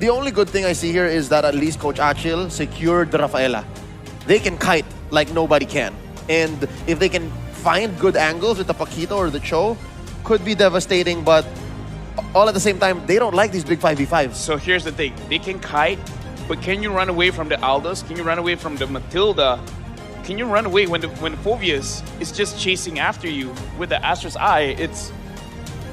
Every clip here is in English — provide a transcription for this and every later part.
The only good thing I see here is that at least Coach Achil secured the Rafaela. They can kite like nobody can. And if they can find good angles with the Paquito or the Cho, could be devastating, but all at the same time, they don't like these big 5v5s. So here's the thing. They can kite, but can you run away from the Aldous? Can you run away from the Matilda? Can you run away when the Phobius is just chasing after you with the Astra's Eye?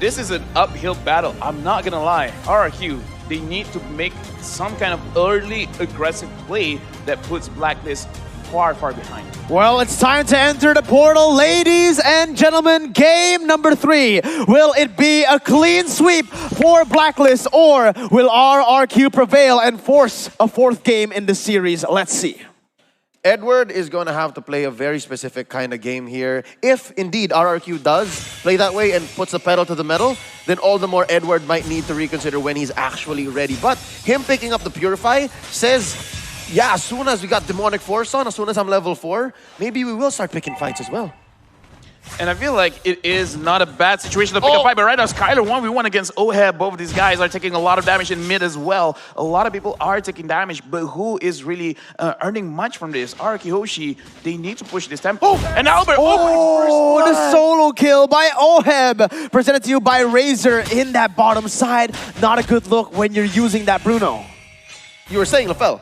This is an uphill battle. I'm not gonna lie. RRQ, they need to make some kind of early aggressive play that puts Blacklist far, far behind. Well, it's time to enter the portal, ladies and gentlemen. Game number 3. Will it be a clean sweep for Blacklist, or will RRQ prevail and force a 4th game in the series? Let's see. Edward is going to have to play a very specific kind of game here. If indeed RRQ does play that way and puts the pedal to the metal, then all the more Edward might need to reconsider when he's actually ready. But him picking up the Purify says, yeah, as soon as we got Demonic Force on, as soon as I'm level 4, maybe we will start picking fights as well. And I feel like it is not a bad situation to pick a fight, but right now Skylar 1v1 against Oheb. Both of these guys are taking a lot of damage in mid as well. A lot of people are taking damage, but who is really earning much from this? RRQ Hoshi, they need to push this tempo. And Albert! Oh, the solo kill by Oheb, presented to you by Razor in that bottom side. Not a good look when you're using that Bruno. You were saying, LaFell.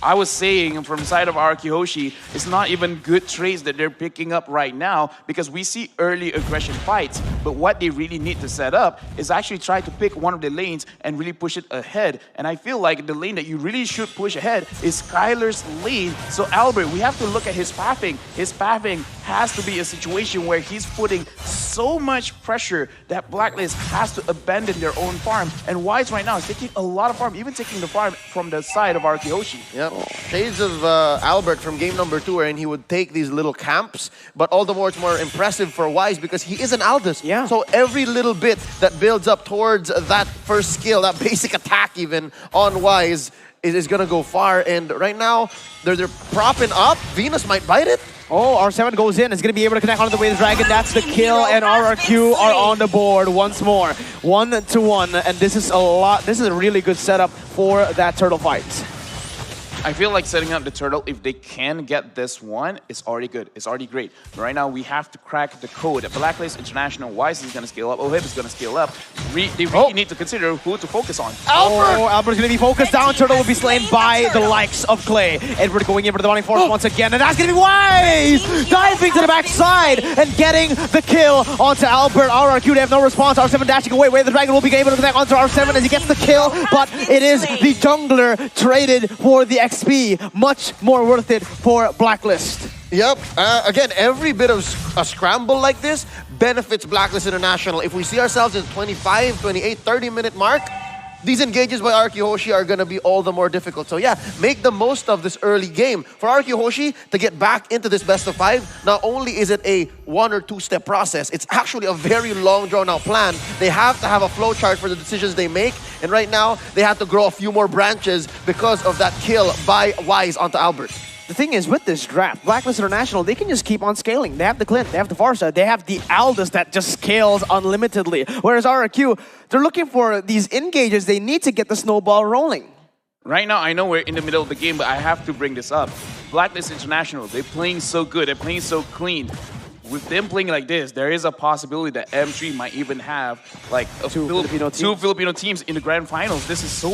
I was saying from the side of RRQ Hoshi, it's not even good trades that they're picking up right now because we see early aggression fights, but what they really need to set up is actually try to pick one of the lanes and really push it ahead. And I feel like the lane that you really should push ahead is Skylar's lane. So Albert, we have to look at his pathing. His pathing has to be a situation where he's putting so much pressure that Blacklist has to abandon their own farm. And Wise right now is taking a lot of farm, even taking the farm from the side of RRQ Hoshi. Yep. Shades of Albert from game number 2, wherein he would take these little camps, but all the more it's more impressive for Wise because he is an Aldous. Yeah. So every little bit that builds up towards that first skill, that basic attack even on Wise is gonna go far. And right now, they're propping up. Venus might bite it. Oh, R7 goes in. It's going to be able to connect onto the way the Dragon. That's the kill, and RRQ are on the board once more. 1-1, and this is a lot. This is a really good setup for that turtle fight. I feel like setting up the turtle, if they can get this one, it's already good. It's already great. But right now, we have to crack the code. Blacklist International, Wise is going to scale up. Oheb is going to scale up. They really need to consider who to focus on. Albert! Oh, Albert's going to be focused down. Turtle will be slain by the likes of Clay. Edward going in for the Demonic Force once again, and that's going to be Wise! Diving to the backside and getting the kill onto Albert. RRQ, they have no response. R7 dashing away. Where the Dragon will be able to connect onto R7 as he gets the kill, but it is the jungler traded for the XP. Much more worth it for Blacklist. Yep. Again, every bit of a scramble like this benefits Blacklist International. If we see ourselves in 25, 28, 30-minute mark, these engages by RRQ Hoshi are going to be all the more difficult. So yeah, make the most of this early game. For RRQ Hoshi to get back into this best of 5, not only is it a 1 or 2 step process, it's actually a very long drawn out plan. They have to have a flow chart for the decisions they make. And right now, they have to grow a few more branches because of that kill by Wise onto Albert. The thing is, with this draft, Blacklist International, they can just keep on scaling. They have the Clint, they have the Farsa, they have the Aldous that just scales unlimitedly. Whereas RRQ, they're looking for these engages. They need to get the snowball rolling. Right now, I know we're in the middle of the game, but I have to bring this up. Blacklist International, they're playing so good, they're playing so clean. With them playing like this, there is a possibility that M3 might even have like two Filipino teams in the grand finals. This is so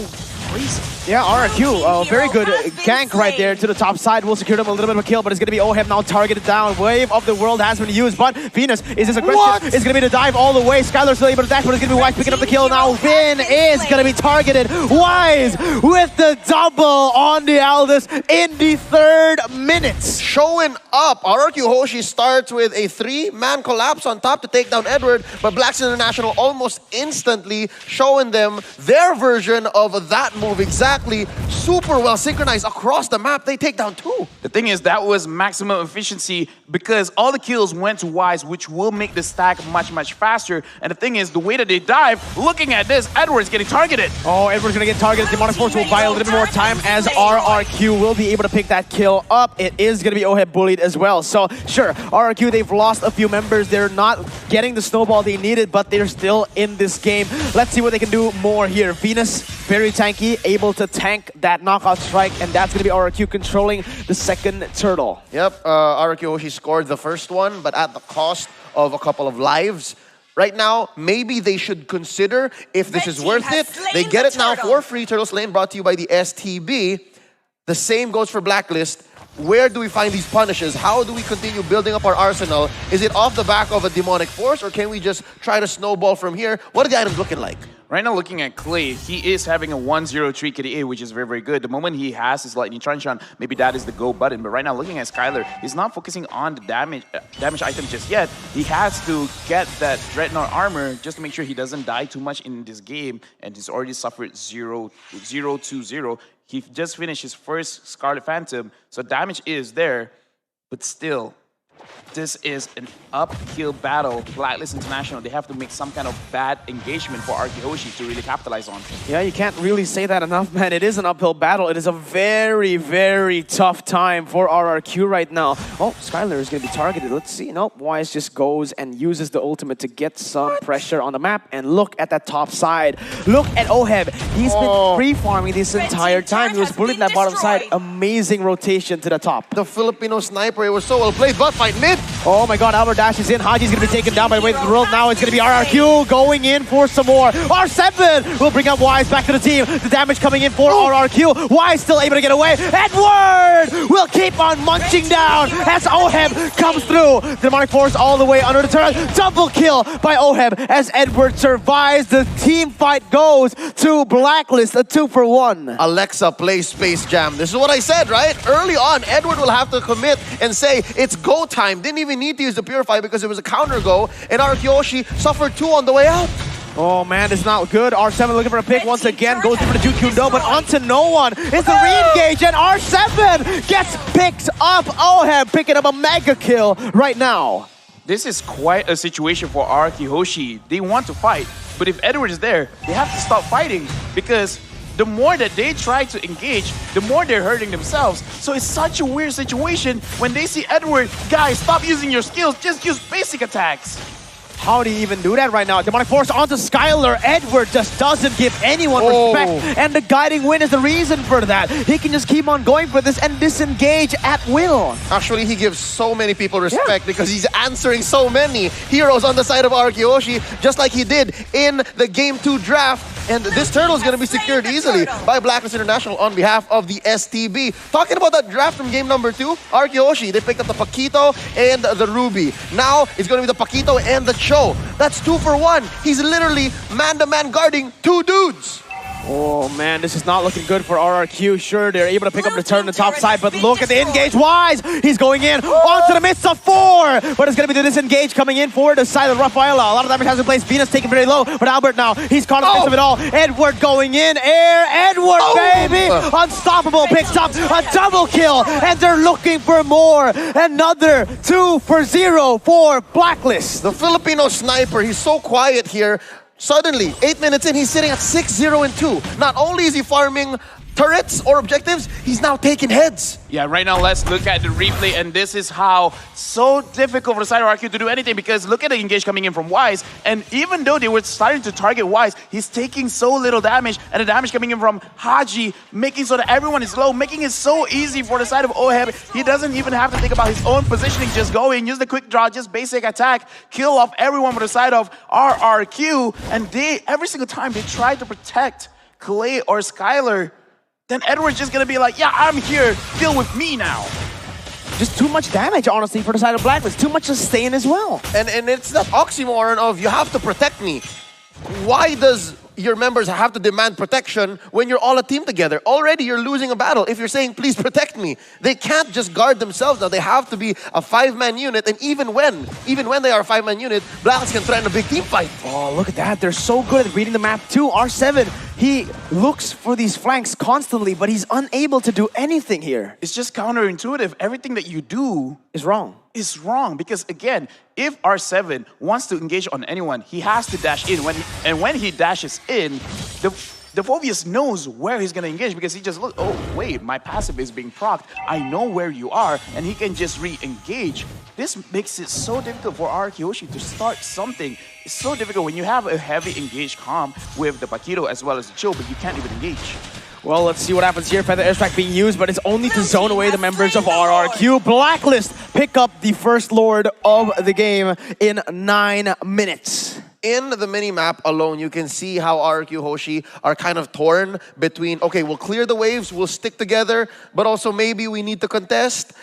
crazy. Yeah, RRQ, very good gank right there to the top side. Will secure them a little bit of a kill, but it's going to be Oheb now targeted down. Wave of the World has been used, but Venus is this aggressive. It's going to be the dive all the way. Skylar's still able to dash, but it's going to be Wise picking up the kill now. Vin is going to be targeted. Wise with the double on the Aldous in the 3rd minute. Showing up. RRQ Hoshi starts with a 3-man collapse on top to take down Edward, but Blacks International almost instantly showing them their version of that move exactly. Super well synchronized across the map. They take down 2. The thing is, that was maximum efficiency because all the kills went to Wise, which will make the stack much, much faster. And the thing is, the way that they dive, looking at this, Edward's getting targeted. Oh, Edward's going to get targeted. Demonic Force will buy a little bit more time as RRQ will be able to pick that kill up. It is going to be Oheb bullied as well. So, sure, RRQ, they've lost a few members. They're not getting the snowball they needed, but they're still in this game. Let's see what they can do more here. Venus, very tanky. be able to tank that knockout strike, and that's going to be RRQ controlling the second turtle. Yep, Arakiyoshi scored the first one, but at the cost of a couple of lives. Right now, maybe they should consider if this is worth it. They get it now for free. Turtle Slain brought to you by the STB. The same goes for Blacklist. Where do we find these punishes? How do we continue building up our arsenal? Is it off the back of a demonic force, or can we just try to snowball from here? What are the items looking like? Right now, looking at Clay, he is having a 1-0-3 KDA, which is very, very good. The moment he has his Lightning Truncheon, maybe that is the go button. But right now, looking at Skylar, he's not focusing on the damage item just yet. He has to get that Dreadnought armor just to make sure he doesn't die too much in this game. And he's already suffered 0-2-0. He just finished his first Scarlet Phantom, so damage is there. But still, this is an uphill battle. Blacklist International, they have to make some kind of bad engagement for Arkihoshi to really capitalize on. Yeah, you can't really say that enough, man. It is an uphill battle. It is a very, very tough time for RRQ right now. Oh, Skylar is going to be targeted. Let's see. Nope, Wise just goes and uses the ultimate to get some pressure on the map. And look at that top side. Look at Oheb. He's been free-farming this entire time. He was bullied that bottom side. Amazing rotation to the top. The Filipino sniper, it was so well played. But fight mid. Oh my god, Albert Dash is in. Haji's going to be taken down by the way of the world. Now it's going to be RRQ going in for some more. R7 will bring up Wise back to the team. The damage coming in for RRQ. Wise still able to get away. Edward will keep on munching down as Oheb comes through. The demonic force all the way under the turret. Double kill by Oheb as Edward survives. The team fight goes to Blacklist, a 2-for-1. Alexa plays Space Jam. This is what I said, right? Early on, Edward will have to commit and say, it's go time. Didn't even need to use the Purify because it was a counter go, and Arakiyoshi suffered 2 on the way out. Oh man, it's not good. R7 looking for a pick once again, goes for the Jukundo, but onto no one. It's the re-engage, and R7 gets picked up. Oheb picking up a mega kill right now. This is quite a situation for Arakihoshi. They want to fight, but if Edward is there, they have to stop fighting because the more that they try to engage, the more they're hurting themselves. So it's such a weird situation when they see Edward, guys, stop using your skills, just use basic attacks. How do you even do that right now? Demonic Force onto Skylar. Edward just doesn't give anyone respect. And the guiding wind is the reason for that. He can just keep on going for this and disengage at will. Actually, he gives so many people respect because he's answering so many heroes on the side of Arakiyoshi, just like he did in the Game 2 draft. And this turtle is going to be secured easily by Blacklist International on behalf of the STB. Talking about that draft from game number 2, Arakiyoshi, they picked up the Paquito and the Ruby. Now, it's going to be the Paquito and the Cho. That's 2-for-1. He's literally man-to-man guarding 2 dudes. Oh man, this is not looking good for RRQ. Sure, they're able to pick up the turn on the top side, but look at the engage. Wise, he's going in onto the midst of 4, but it's going to be the disengage coming in for the side of Rafaela. A lot of damage has been placed. Venus taken very low, but Albert now, he's caught in the midst of it all. Edward going in, air, Edward, baby! Unstoppable picks up a double kill, and they're looking for more. Another 2-for-0 for Blacklist. The Filipino sniper, he's so quiet here. Suddenly, 8 minutes in, he's sitting at 6-0-2. Not only is he farming turrets or objectives, he's now taking heads. Yeah, right now let's look at the replay, and this is how so difficult for the side of RQ to do anything because look at the engage coming in from Wise, and even though they were starting to target Wise, he's taking so little damage, and the damage coming in from Haji, making so that everyone is low, making it so easy for the side of Oheb. He doesn't even have to think about his own positioning, just go in, use the quick draw, just basic attack, kill off everyone for the side of RRQ, and they, every single time they try to protect Clay or Skylar, then Edward's just gonna be like, yeah, I'm here, deal with me now. Just too much damage, honestly, for the side of Blacklist. Too much sustain as well. And it's that oxymoron of, you have to protect me. Why does your members have to demand protection when you're all a team together? Already, you're losing a battle if you're saying, please protect me. They can't just guard themselves now. They have to be a 5-man unit, and even when they are a 5-man unit, Blacklist can threaten a big team fight. Oh, look at that. They're so good at reading the map too. R7, he looks for these flanks constantly, but he's unable to do anything here. It's just counterintuitive. Everything that you do is wrong. Is wrong because again, if R7 wants to engage on anyone, he has to dash in. When he dashes in, the Phobius knows where he's gonna engage because he just look, oh wait, my passive is being procced. I know where you are, and he can just re-engage. This makes it so difficult for Arkiyoshi to start something. It's so difficult when you have a heavy engaged comp with the Paquito as well as the Chill, but you can't even engage. Well, let's see what happens here. Feather Airstrike being used, but it's only to zone away the members of RRQ. Blacklist pick up the first Lord of the game in 9 minutes. In the mini-map alone, you can see how RRQ Hoshi are kind of torn between, okay, we'll clear the waves, we'll stick together, but also maybe we need to contest.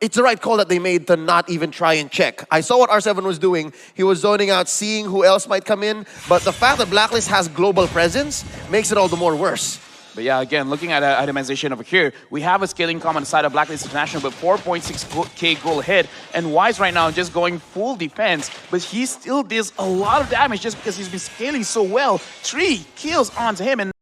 It's the right call that they made to not even try and check. I saw what R7 was doing. He was zoning out, seeing who else might come in, but the fact that Blacklist has global presence makes it all the more worse. But yeah, again, looking at itemization over here, we have a scaling comp on the side of Blacklist International, but 4.6k gold ahead. And Wise right now just going full defense, but he still deals a lot of damage just because he's been scaling so well. 3 kills onto him, and